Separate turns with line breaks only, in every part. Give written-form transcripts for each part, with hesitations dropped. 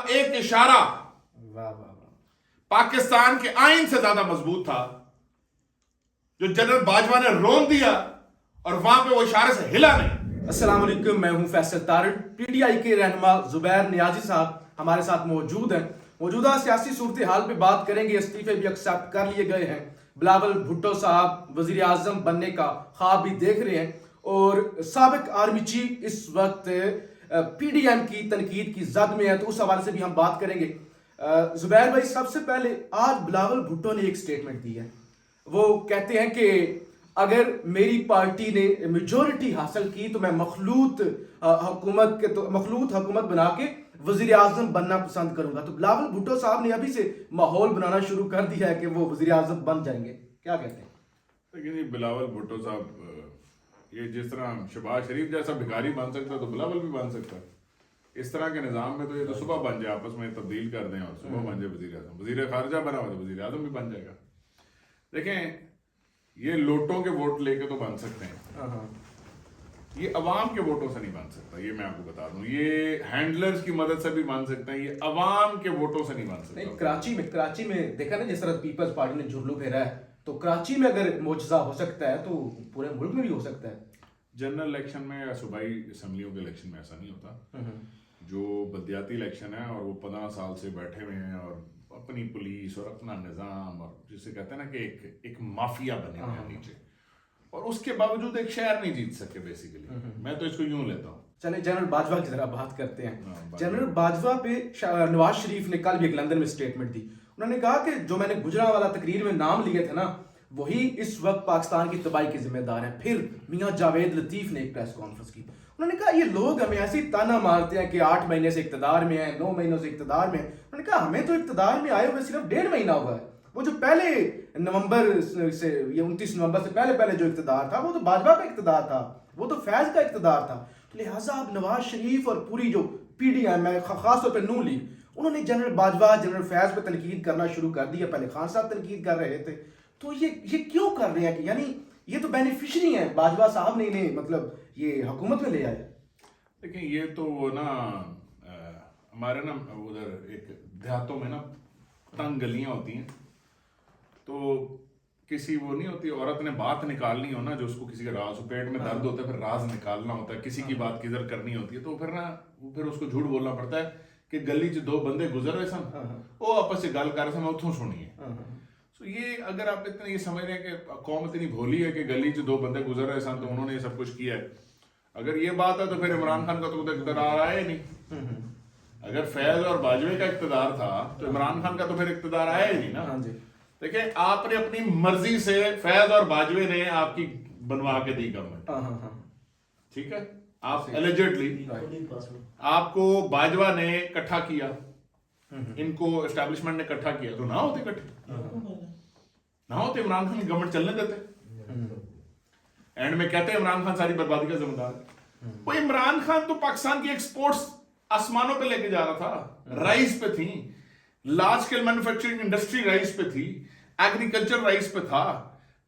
ایک اشارہ پاکستان کے آئین سے زیادہ مضبوط تھا جو جنرل باجوہ نے رون دیا اور وہاں پہ وہ اشارے سے ہلا نہیں.
السلام علیکم، میں ہوں Faisal Tarar. P T I کے رہنما زبیر نیازی صاحب ہمارے ساتھ موجود ہیں. موجودہ سیاسی صورتحال پہ بات کریں گے. استعفے بھی ایکسیپٹ کر لیے گئے ہیں. بلاول بھٹو صاحب وزیر اعظم بننے کا خواب بھی دیکھ رہے ہیں اور سابق آرمی چیف اس وقت پی ڈی ایم کی تنقید کی زد میں ہے، تو اس حوالے سے بھی ہم بات کریں گے. زبیر بھائی، سب سے پہلے آج بلاول بھٹو نے ایک سٹیٹمنٹ دی ہے. وہ کہتے ہیں کہ اگر میری پارٹی نے میجورٹی حاصل کی تو میں مخلوط حکومت بنا کے وزیر اعظم بننا پسند کروں گا. تو بلاول بھٹو صاحب نے ابھی سے ماحول بنانا شروع کر دیا ہے کہ وہ وزیر اعظم بن جائیں گے. کیا کہتے ہیں؟
لیکن بلاول بھٹو صاحب یہ جس طرح شہباز شریف جیسا بھکاری بن سکتا ہے تو بلاول بھی بن سکتا ہے. اس طرح کے نظام میں تو یہ تو صبح بن جائے، آپس میں تبدیل کر دیں اور صبح بن جائے وزیر اعظم. وزیر خارجہ بنا ہوا تو وزیر اعظم بھی بن جائے گا. دیکھیں، یہ لوٹوں کے ووٹ لے کے تو بن سکتے ہیں، یہ عوام کے ووٹوں سے نہیں بن سکتا. یہ میں آپ کو بتا دوں، یہ ہینڈلرز کی مدد سے بھی بن سکتے ہیں، یہ عوام کے ووٹوں سے نہیں بن سکتا.
نہیں، کراچی میں دیکھا نا جس طرح پیپلز پارٹی نے جھرلو پھیرا ہے، تو کراچی میں اگر معجزہ ہو سکتا ہے تو پورے ملک میں بھی ہو سکتا ہے.
جنرل الیکشن میں یا صوبائی اسمبلیوں کے الیکشن میں ایسا نہیں ہوتا. جو بلدیاتی الیکشن ہے اور وہ 15 سال سے بیٹھے ہوئے ہیں اور اپنی پولیس اور اپنا نظام اور جسے کہتے ہیں نا کہ ایک مافیا بنے ہوئے ہیں نیچے، اور اس کے باوجود ایک شہر نہیں جیت سکے. بیسیکلی میں تو اس کو یوں لیتا ہوں.
چلیں جنرل باجوہ کی ذرا بات کرتے ہیں. جنرل باجوہ پہ نواز شریف نے کل بھی ایک لندن میں سٹیٹمنٹ دی. انہوں نے کہا کہ جو میں نے گجرانوالہ تقریر میں نام لیے تھے نا، وہی اس وقت پاکستان کی تباہی کے ذمہ دار ہیں. پھر میاں جاوید لطیف نے ایک پریس کانفرنس کی. انہوں نے کہا یہ لوگ ہمیں ایسی تانا مارتے ہیں کہ 8 مہینے سے اقتدار میں ہیں، 9 مہینوں سے اقتدار میں ہیں. انہوں نے کہا ہمیں تو اقتدار میں آئے ہوئے صرف 1.5 مہینہ ہوا ہے. وہ جو پہلے نومبر سے یا 29 نومبر سے پہلے جو اقتدار تھا وہ تو باجوہ کا اقتدار تھا، وہ تو فیض کا اقتدار تھا. تو لہٰذا اب نواز شریف اور پوری جو پی ڈی ایم ہے، خاص طور پہ نون لیگ، انہوں نے جنرل باجوہ، جنرل فیض پہ تنقید کرنا شروع کر دی ہے. پہلے خان صاحب تنقید کر رہے تھے. تو یہ کیوں کر رہے ہیں کہ یعنی یہ تو بینیفیشری ہیں، باجوہ صاحب نے انہیں مطلب یہ حکومت میں لے آئے.
لیکن یہ تو نا ہمارے نا ادھر ایک دیہاتوں میں نا تنگ گلیاں ہوتی ہیں، تو کسی وہ نہیں ہوتی عورت نے بات نکالنی ہو نا، جو اس کو کسی کا راز ہو، پیٹ میں درد ہوتا ہے، پھر راز نکالنا ہوتا ہے، کسی کی بات کدھر کرنی ہوتی ہے، تو پھر اس کو جھوٹ بولنا پڑتا ہے کہ گلی چ 2 بندے گزر رہے سن، وہ آپس سے گل کر رہے سن، میں اتوں سنی ہے. تو یہ اگر آپ اتنا یہ سمجھ رہے ہیں کہ قوم اتنی بھولی ہے کہ گلی چ 2 بندے گزر رہے سن تو انہوں نے یہ سب کچھ کیا ہے، اگر یہ بات ہے تو پھر عمران خان کا تو اقتدار آیا ہی نہیں. اگر فیض اور باجوے کا اقتدار تھا تو عمران خان کا تو پھر اقتدار آیا ہی نہیں نا. دیکھیں، آپ نے اپنی مرضی سے فیض اور باجوے نے آپ کی بنوا کے دی گورنمنٹ، ٹھیک ہے، آپ ایلیجڈلی آپ کو باجوہ نے اکٹھا کیا، ان کو اسٹیبلشمنٹ نے اکٹھا کیا، تو نہ ہوتے اکٹھے، نہ ہوتے عمران خان کی گورنمنٹ چلنے دیتے. اینڈ میں کہتے ہیں عمران خان ساری بربادی کا ذمہ دار ہے. وہ عمران خان تو پاکستان کی ایکسپورٹس آسمانوں پہ لے کے جا رہا تھا. رائس پہ تھی، large scale manufacturing industry rice پہ تھی، ایگریکلچر رائس پہ تھا،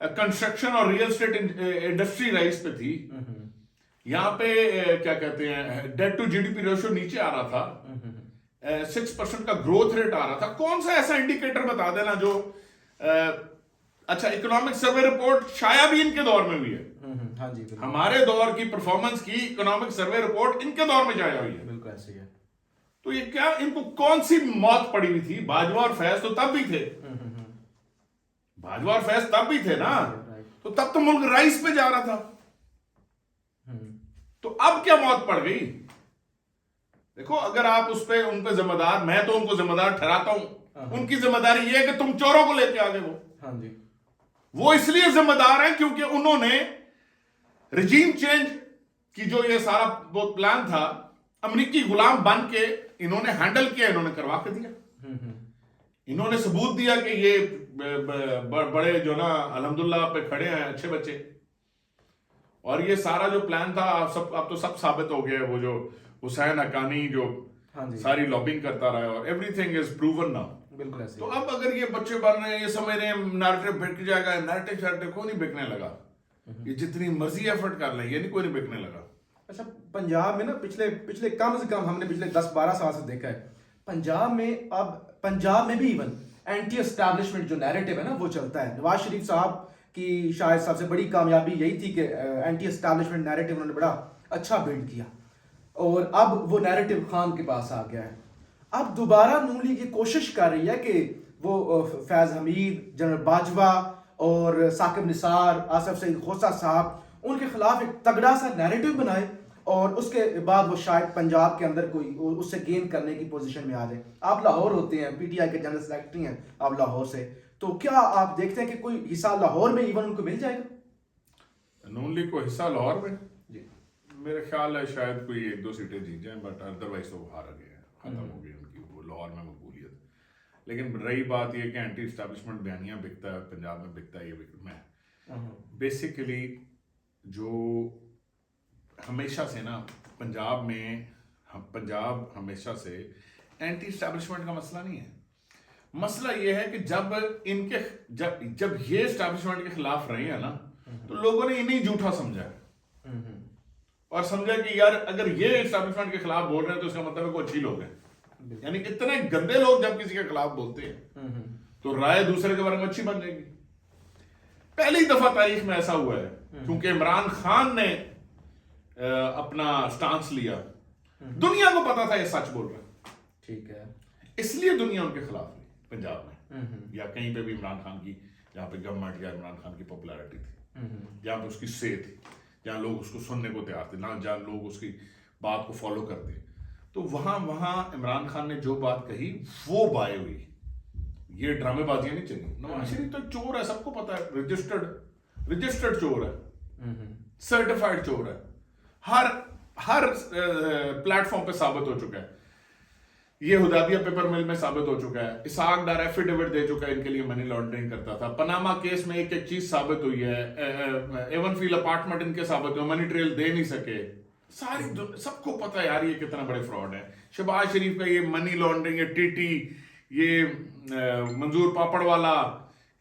کنسٹرکشن اور ریئل اسٹیٹ انڈسٹری رائس پہ تھی. یہاں پہ کیا کہتے ہیں debt to G D P ratio نیچے آ رہا تھا، 6% کا گروتھ ریٹ آ رہا تھا. کون سا ایسا انڈیکیٹر بتا دینا جو اچھا اکنامک سروے رپورٹ شاید بھی ان کے دور میں ہوئی ہے. ہمارے دور کی پرفارمنس کی اکنامک سروے رپورٹ ان کے دور میں جایا ہوئی ہے.
بالکل ایسے ہی ہے.
تو یہ کیا ان کو کون سی موت پڑی ہوئی تھی؟ باجوہ اور فیض تو تب بھی تھے، باجوہ اور فیض تب بھی تھے نا، تو تب تو ملک رائس پہ جا رہا تھا. تو اب کیا موت پڑ گئی؟ دیکھو، اگر آپ اس پہ ان پہ ذمہ دار، میں تو ان کو ذمہ دار ٹھہراتا ہوں. ان کی ذمہ داری یہ ہے کہ تم چوروں کو لے کے آگے. وہ اس لیے ذمہ دار ہیں کیونکہ انہوں نے رجیم چینج کی جو یہ سارا وہ پلان تھا، امریکی غلام بن کے انہوں نے ہینڈل کیا، انہوں نے کروا کے دیا. انہوں نے ثبوت دیا کہ یہ بڑے جو نا الحمدللہ پہ کھڑے ہیں اچھے بچے. اور یہ سارا جو پلان تھا اب تو سب ثابت ہو گیا. وہ جو حسین حقانی جو ساری لابنگ کرتا رہا ہے، اور every thing is proven now.
بالکل ایسے.
تو اب اگر یہ بچے بن رہے ہیں، یہ سمجھ رہے ہیں نیریٹو بک جائے گا، نیریٹو شیریٹو کو نہیں بکنے لگا. یہ جتنی مرضی ایفرٹ کر لیں، یہ نہیں کوئی نہیں بکنے لگا.
اچھا، پنجاب میں نا پچھلے کم سے کم ہم نے پچھلے 10-12 سال سے دیکھا ہے، پنجاب میں بھی ایون اینٹی اسٹیبلشمنٹ جو نیریٹو ہے نا وہ چلتا ہے. نواز شریف صاحب کی شاید سب سے بڑی کامیابی یہی تھی کہ اینٹی اسٹیبلشمنٹ نیریٹو انہوں نے بڑا اچھا بلڈ کیا, اور اب وہ نیریٹو خان کے پاس آ گیا ہے. اب دوبارہ نون لیگ یہ کوشش کر رہی ہے کہ وہ فیض حمید, جنرل باجوہ اور ثاقب نثار, آصف سعید خوسا صاحب, ان کے خلاف ایک تگڑا سا نیریٹو بنائے, اور اس کے بعد وہ شاید پنجاب کے اندر کوئی اس سے گین کرنے کی پوزیشن میں آ جائے. آپ لاہور ہوتے ہیں, پی ٹی آئی کے جنرل سیکرٹری ہیں آپ لاہور سے, تو کیا آپ دیکھتے ہیں کہ کوئی حصہ لاہور میں ایون ان کو مل جائے گا؟
نون لیگ کو حصہ لاہور میں جی میرے خیال ہے شاید کوئی 1-2 سیٹیں جیت جائیں, بٹ ادروائز تو وہ ہار گئے ہیں, ختم ہو گئی ان کی وہ لاہور میں مقبولیت. لیکن رہی بات یہ کہ اینٹی اسٹیبلشمنٹ بیانیہ بکتا ہے پنجاب میں, بکتا ہے یہ میں بیسیکلی جو ہمیشہ سے نا پنجاب ہمیشہ سے اینٹی اسٹیبلشمنٹ کا مسئلہ نہیں ہے. مسئلہ یہ ہے کہ جب یہ اسٹیبلشمنٹ کے خلاف رہے ہیں نا تو لوگوں نے انہیں جھوٹا سمجھا ہے, اور سمجھا کہ یار اگر یہ اسٹیبلشمنٹ کے خلاف بول رہے ہیں تو اس کا مطلب ہے کوئی اچھی لوگ ہیں. یعنی اتنے گندے لوگ جب کسی کے خلاف بولتے ہیں تو رائے دوسرے کے بارے میں اچھی بن جائے گی. پہلی دفعہ تاریخ میں ایسا ہوا ہے کیونکہ عمران خان نے اپنا سٹانس لیا, دنیا کو پتا تھا یہ سچ بول رہا ہے,
ٹھیک ہے,
اس لیے دنیا ان کے خلاف نہیں پنجاب میں یا کہیں پہ بھی عمران خان کی, جہاں پہ گورنمنٹ یا عمران خان کی پاپولیرٹی تھی, جہاں پہ اس کی سے تھی, جہاں لوگ اس کو سننے کو تیار تھے, جہاں لوگ اس کی بات کو فالو کرتے, تو وہاں عمران خان نے جو بات کہی وہ بائے ہوئی. یہ ڈرامے بازیاں نہیں چلی. نواز شریف تو چور ہے, سب کو پتا ہے, رجسٹرڈ چور ہے, سرٹیفائڈ چور ہے, ہر پلیٹ فارم پہ ثابت ہو چکا ہے. یہ حدیبیہ پیپر مل میں ثابت ہو چکا ہے, اسحاق ڈار ایفیڈیوٹ دے چکا ہے ان کے لیے منی لانڈرنگ کرتا تھا. پناما کیس میں ایک چیز ثابت ہوئی ہے, ایون فیل اپارٹمنٹ ان کے ثابت ہوئے, منی ٹریل دے نہیں سکے. سب کو پتا ہے یار یہ کتنا بڑے فراڈ ہے. شہباز شریف کا یہ منی لانڈرنگ, یہ ٹی ٹی, یہ منظور پاپڑ والا,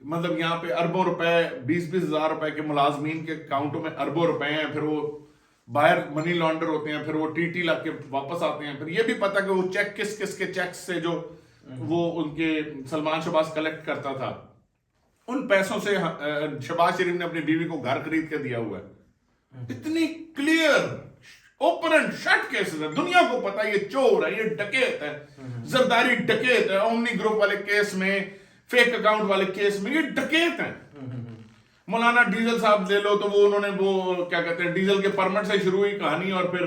مطلب یہاں پہ اربوں روپے, 20-20 ہزار روپے کے ملازمین کے اکاؤنٹوں میں اربوں روپے ہیں, پھر وہ باہر منی لانڈر ہوتے ہیں, پھر وہ ٹی ٹی لگ کے واپس آتے ہیں. پھر یہ بھی پتا کہ وہ چیک کس کے چیکس سے جو وہ ان کے سلمان شہباز کلیکٹ کرتا تھا, ان پیسوں سے شہباز شریف نے اپنی بیوی کو گھر خرید کے دیا ہوا ہے. اتنی clear open and shut cases ہے, دنیا کو پتا ہے یہ چور ہے, یہ ڈکیت ہے, زرداری ڈکیت ہے. اومنی گروپ والے کیس میں, فیک اکاؤنٹ والے کیس میں یہ ڈکیت ہیں. مولانا ڈیزل صاحب لے لو تو وہ انہوں نے وہ کیا کہتے ہیں ڈیزل کے پرمٹ سے شروع ہوئی کہانی, اور پھر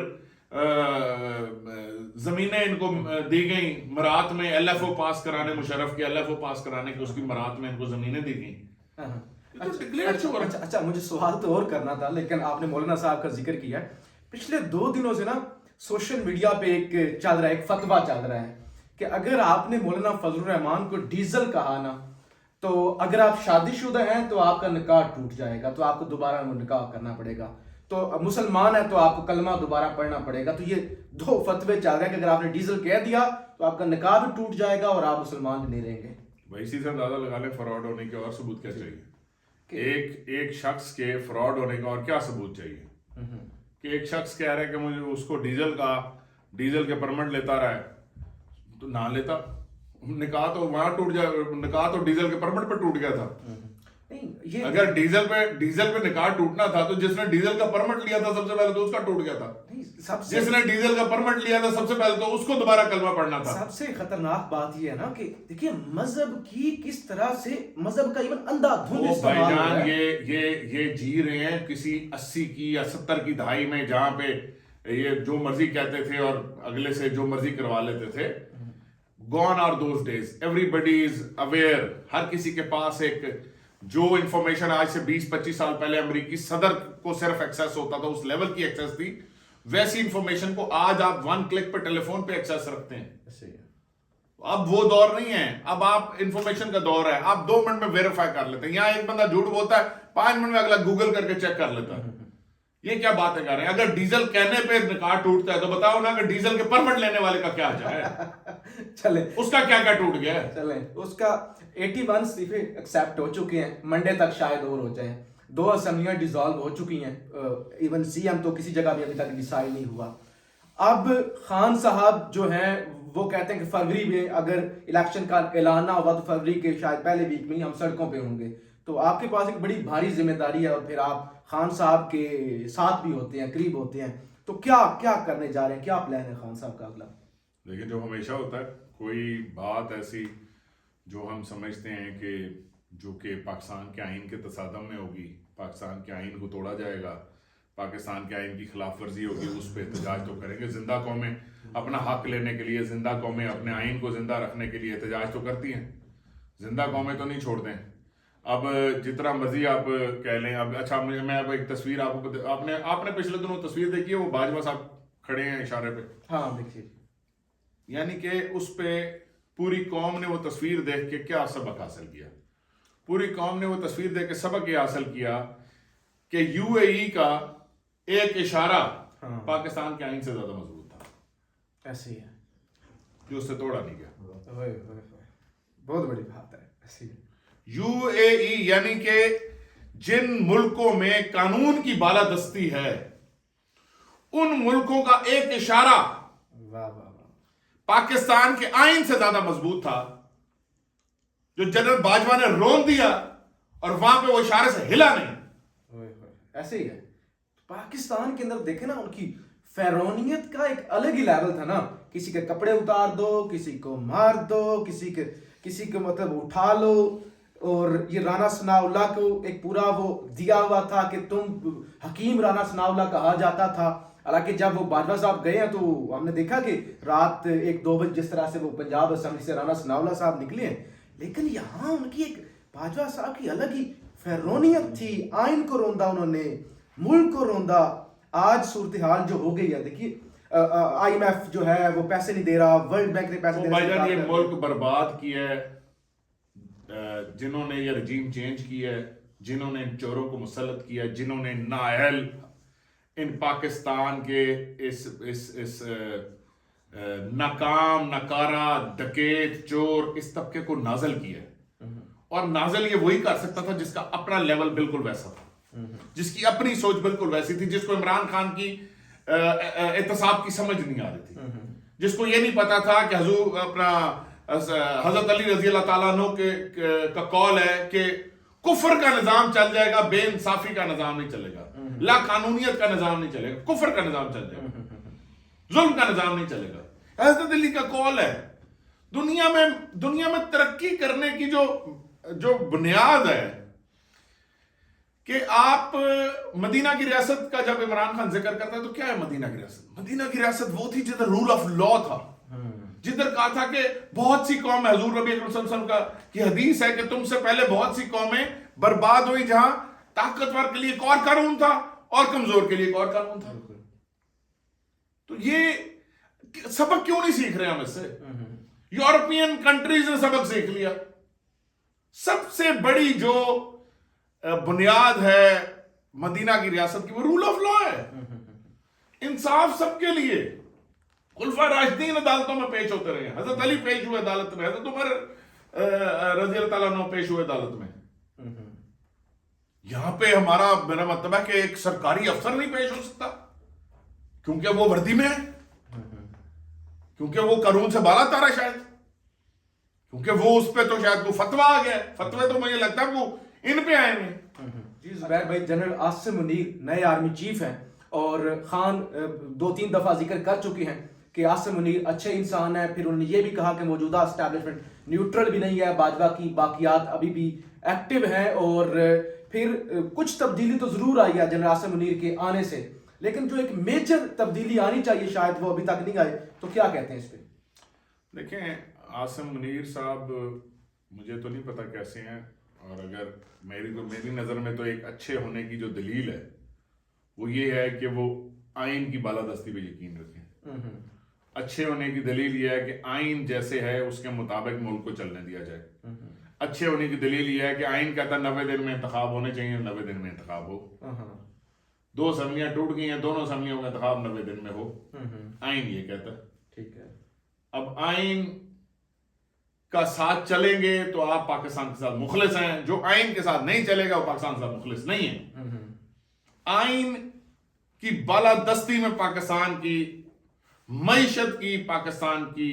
زمینیں ان کو دی گئیں مرات میں, ایل ایف او پاس کرانے, مشرف کے ایل ایف او پاس کرانے کی اس کی مرات میں ان کو زمینیں دی گئیں.
اچھا مجھے سوال تو اور کرنا تھا, لیکن آپ نے مولانا صاحب کا ذکر کیا. پچھلے 2 دنوں سے نا سوشل میڈیا پہ ایک چل رہا ہے, ایک فتویٰ چل رہا ہے کہ اگر آپ نے مولانا فضل الرحمان کو ڈیزل کہا نا تو اگر آپ شادی شدہ ہیں تو آپ کا نکاح ٹوٹ جائے گا, تو آپ کو دوبارہ نکاح کرنا پڑے گا. تو مسلمان ہے تو آپ کو کلمہ دوبارہ پڑھنا پڑے گا. تو یہ 2 فتوے چل رہے ہیں کہ اگر آپ نے ڈیزل کہہ دیا تو آپ کا نکاح بھی ٹوٹ جائے گا اور آپ مسلمان بھی نہیں رہیں گے.
بھائی اسی سے اندازہ لگا لیں فراڈ ہونے کے اور ثبوت کیا چاہیے. ایک شخص کے فراڈ ہونے کا اور کیا ثبوت چاہیے کہ ایک شخص کہہ رہا ہے کہ مجھے اس کو ڈیزل کے پرمٹ لیتا رہا ہے, تو نہ لیتا, نکاح تو وہاں ٹوٹ جائے, نکاح تو ڈیزل کے پرمٹ پہ ٹوٹ گیا تھا. اگر ڈیزل پہ نکاح ٹوٹنا تھا تو جس نے ڈیزل کا پرمٹ لیا تھا سب سے پہلے تو اس کا ٹوٹ گیا تھا. جس نے ڈیزل کا پرمٹ لیا تھا سب سے پہلے تو اس کو دوبارہ کلمہ پڑھنا تھا.
سب سے خطرناک بات یہ ہے نا کہ دیکھیے مذہب کی کس طرح سے, مذہب کا ایون اندھا دھند استعمال ہو رہا ہے.
یہ جی رہے ہیں کسی 80 کی یا 70 کی دہائی میں جہاں پہ یہ جو مرضی کہتے تھے اور اگلے سے جو مرضی کروا لیتے تھے. Gone are those days. Everybody is aware. ہر کسی کے پاس ایک جو انفارمیشن آج سے 20-25 سال پہلے امریکی صدر کو صرف ایکسیس ہوتا تھا, اس لیول کی ایکسیس تھی, ویسی انفارمیشن کو آج آپ 1 کلک پہ ٹیلی فون پہ ایکسیس رکھتے ہیں. اب وہ دور نہیں ہے, اب آپ انفارمیشن کا دور ہے, آپ 2 منٹ میں ویریفائی کر لیتے ہیں. یہاں ایک بندہ جھوٹ بولتا ہے 5 منٹ میں اگلا گوگل کر کے چیک کر لیتا ہے. یہ کیا باتیں کر رہے ہیں. اگر ڈیزل کہنے پہ نکاح ٹوٹتا ہے تو بتاؤ نا کہ ڈیزل کے پرمٹ لینے والے کا کیا ہے,
چلیں
اس کا کیا ٹوٹ گیا ہے.
چلیں اس کا 81 استعفے ایکسیپٹ ہو چکے ہیں, منڈے تک شاید اور ہو جائیں. 2 اسمبلیاں ڈیزالو ہو چکی ہیں, ایون سی ایم تو کسی جگہ بھی ابھی تک ڈیسائیڈ نہیں ہوا. اب خان صاحب جو ہیں وہ کہتے ہیں کہ فروری میں اگر الیکشن کا اعلان نہ ہوگا تو فروری کے شاید پہلے ویک میں ہی ہم سڑکوں پہ ہوں گے. تو آپ کے پاس ایک بڑی بھاری ذمہ داری ہے اور پھر آپ خان صاحب کے ساتھ بھی ہوتے ہیں, قریب ہوتے ہیں, تو کیا کرنے جا رہے ہیں, کیا پلان ہے خان صاحب کا اگلا؟
لیکن جو ہمیشہ ہوتا ہے, کوئی بات ایسی جو ہم سمجھتے ہیں کہ جو کہ پاکستان کے آئین کے تصادم میں ہوگی, پاکستان کے آئین کو توڑا جائے گا, پاکستان کے آئین کی خلاف ورزی ہوگی, اس پہ احتجاج تو کریں گے. زندہ قومیں اپنا حق لینے کے لیے, زندہ قومیں اپنے آئین کو زندہ رکھنے کے لیے احتجاج تو کرتی ہیں, زندہ قومیں تو نہیں چھوڑتے ہیں. اب جتنا مرضی آپ کہہ لیں. اب اچھا میں اب ایک تصویر آپ کو آپ نے پچھلے دنوں تصویر دیکھی ہے, وہ باجوہ صاحب کھڑے ہیں اشارے پہ,
ہاں دیکھیے,
یعنی کہ اس پہ پوری قوم نے وہ تصویر دیکھ کے کیا سبق حاصل کیا؟ پوری قوم نے وہ تصویر دیکھ کے سبق یہ حاصل کیا کہ یو اے ای کا ایک اشارہ پاکستان کے آئین سے زیادہ مضبوط تھا.
ایسے ہی ہے,
جو اس سے توڑا نہیں گیا.
بہت بڑی بات ہے. ایسے ہی
یو اے ای یعنی کہ جن ملکوں میں قانون کی بالادستی ہے, ان ملکوں کا ایک اشارہ پاکستان کے آئین سے زیادہ مضبوط تھا, جو جنرل باجوہ نے رون دیا اور وہاں پہ وہ اشارے سے ہلا نہیں.
ایسے ہی ہے. پاکستان کے اندر دیکھیں نا, ان کی فیرونیت کا ایک الگ ہی لیول تھا نا. کسی کے کپڑے اتار دو, کسی کو مار دو, کسی کو مطلب اٹھا لو. اور یہ رانا ثناء اللہ کو ایک پورا وہ دیا ہوا تھا کہ تم حکیم رانا ثناء اللہ کہا جاتا تھا. حالانکہ جب وہ باجوہ صاحب گئے ہیں تو ہم نے دیکھا کہ رات 1-2 بجے جس طرح سے وہ پنجاب اسمبلی سے رانا ثناء اللہ صاحب نکلے ہیں, لیکن یہاں ان کی ایک باجوہ صاحب کی الگ ہی فیرونیت تھی. آئین کو روندا انہوں نے, ملک کو روندا. آج صورتحال جو ہو گئی ہے, دیکھیے آئی ایم ایف جو ہے وہ پیسے نہیں دے رہا, ورلڈ بینک نے پیسے
بھائی جان یہ ملک برباد کیا ہے جنہوں نے یہ رجیم چینج کیا ہے, جنہوں نے چوروں کو مسلط کیا, جنہوں نے نااہل ان پاکستان کے اس ناکام ناکارہ ڈکیت چور اس طبقے کو نازل کیا ہے. اور نازل یہ وہی کر سکتا تھا جس کا اپنا لیول بالکل ویسا تھا, جس کی اپنی سوچ بالکل ویسی تھی, جس کو عمران خان کی احتساب کی سمجھ نہیں آ رہی تھی, جس کو یہ نہیں پتا تھا کہ حضور اپنا حضرت علی رضی اللہ تعالیٰ عنہ کا قول ہے کہ کفر کا نظام چل جائے گا, بے انصافی کا نظام نہیں چلے گا, لا قانونیت کا نظام نہیں چلے گا, کفر کا نظام چل جائے گا, ظلم کا نظام نہیں چلے گا. حضرت علی کا قول ہے. دنیا میں ترقی کرنے کی جو بنیاد ہے کہ آپ مدینہ کی ریاست کا جب عمران خان ذکر کرتا ہے تو کیا ہے مدینہ کی ریاست؟ مدینہ کی ریاست وہ تھی جدھر رول آف لا تھا, جدھر کہا تھا کہ بہت سی قومیں, حضور نبی اکرم صلی اللہ علیہ وسلم کی حدیث ہے کہ تم سے پہلے بہت سی قومیں برباد ہوئی جہاں طاقتور کے لیے ایک اور قانون تھا اور کمزور کے لیے ایک اور قانون تھا. تو یہ سبق کیوں نہیں سیکھ رہے ہم اس سے؟ یورپین کنٹریز نے سبق سیکھ لیا. سب سے بڑی جو بنیاد ہے مدینہ کی ریاست کی وہ رول آف لا ہے, انصاف سب کے لیے. خلفاء راشدین عدالتوں میں پیش ہوتے رہے ہیں, حضرت علی پیش ہوئے عدالت میں, حضرت عمر رضی اللہ تعالیٰ عنہ پیش ہوئے عدالت میں. یہاں پہ ہمارا میرا مطلب ہے کہ ایک سرکاری افسر نہیں پیش ہو سکتا کیونکہ وہ وردی میں ہے, کیونکہ وہ قانون سے بالا تارا, شاید کیونکہ وہ اس پہ تو شاید وہ فتویٰ آ گیا. فتوے تو مجھے لگتا ہے وہ ان پہ آئے ہیں.
جی زبیر بھائی, جنرل عاصم منیر نئے آرمی چیف ہیں اور خان 2-3 دفعہ ذکر کر چکے ہیں کہ عاصم منیر اچھے انسان ہیں. پھر انہوں نے یہ بھی کہا کہ موجودہ اسٹیبلشمنٹ نیوٹرل بھی نہیں ہے, باجوہ کی باقیات ابھی بھی ایکٹیو ہیں. اور پھر کچھ تبدیلی تو ضرور آئی ہے جنرل عاصم منیر کے آنے سے, لیکن جو ایک میجر تبدیلی آنی چاہیے شاید وہ ابھی تک نہیں آئی. تو کیا کہتے ہیں اس پہ؟
دیکھیں عاصم منیر صاحب مجھے تو نہیں پتا کیسے ہیں, اور اگر میری نظر میں تو ایک اچھے ہونے کی جو دلیل ہے وہ یہ ہے کہ وہ آئین کی بالادستی پہ یقین رکھیں. اچھے ہونے کی دلیل یہ ہے کہ آئین جیسے ہے اس کے مطابق ملک کو چلنے دیا جائے. اچھے ہونے کی دلیل یہ ہے کہ آئین کہتا ہے 90 دن میں انتخاب ہونے چاہیے, 90 دن میں انتخاب ہو. 2 اسمبلیاں ٹوٹ گئی ہیں, دونوں اسمبلیوں کا انتخاب 90 دن میں ہو. آئین یہ کہتا ہے.
ٹھیک ہے.
اب آئین کا ساتھ چلیں گے تو آپ پاکستان کے ساتھ مخلص ہیں, جو آئین کے ساتھ نہیں چلے گا وہ پاکستان کے ساتھ مخلص نہیں ہے. آئین کی بالادستی میں پاکستان کی معیشت کی, پاکستان کی